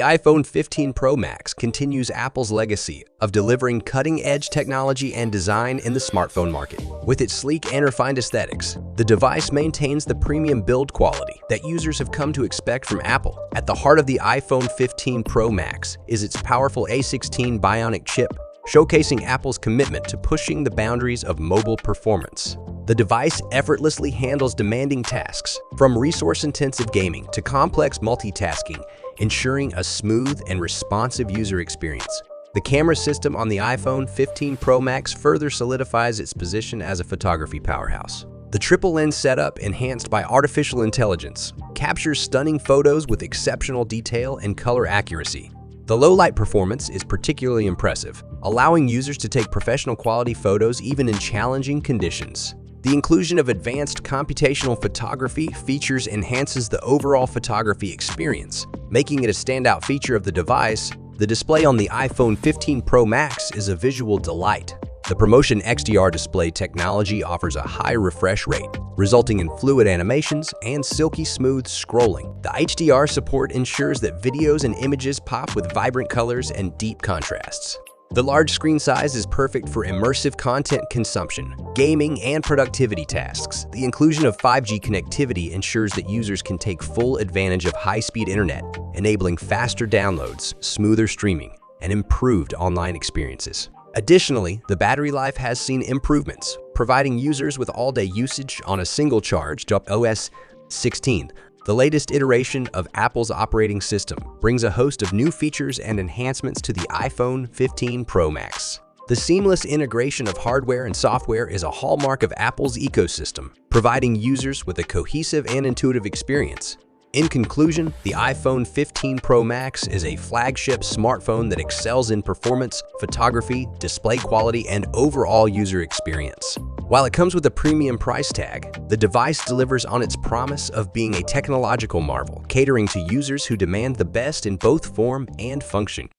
iPhone 15 Pro Max continues Apple's legacy of delivering cutting-edge technology and design in the smartphone market. With its sleek and refined aesthetics, the device maintains the premium build quality that users have come to expect from Apple. At the heart of the iPhone 15 Pro Max is its powerful A16 Bionic chip, showcasing Apple's commitment to pushing the boundaries of mobile performance. The device effortlessly handles demanding tasks, from resource-intensive gaming to complex multitasking, ensuring a smooth and responsive user experience. The camera system on the iPhone 15 Pro Max further solidifies its position as a photography powerhouse. The triple-lens setup, enhanced by artificial intelligence, captures stunning photos with exceptional detail and color accuracy. The low-light performance is particularly impressive, allowing users to take professional-quality photos even in challenging conditions. The inclusion of advanced computational photography features enhances the overall photography experience, making it a standout feature of the device. The display on the iPhone 15 Pro Max is a visual delight. The Promotion XDR display technology offers a high refresh rate, resulting in fluid animations and silky smooth scrolling. The HDR support ensures that videos and images pop with vibrant colors and deep contrasts. The large screen size is perfect for immersive content consumption, gaming, and productivity tasks. The inclusion of 5G connectivity ensures that users can take full advantage of high-speed internet, enabling faster downloads, smoother streaming, and improved online experiences. Additionally, the battery life has seen improvements, providing users with all-day usage on a single charge. OS 16, the latest iteration of Apple's operating system, brings a host of new features and enhancements to the iPhone 15 Pro Max. The seamless integration of hardware and software is a hallmark of Apple's ecosystem, providing users with a cohesive and intuitive experience. In conclusion, the iPhone 15 Pro Max is a flagship smartphone that excels in performance, photography, display quality, and overall user experience. While it comes with a premium price tag, the device delivers on its promise of being a technological marvel, catering to users who demand the best in both form and function.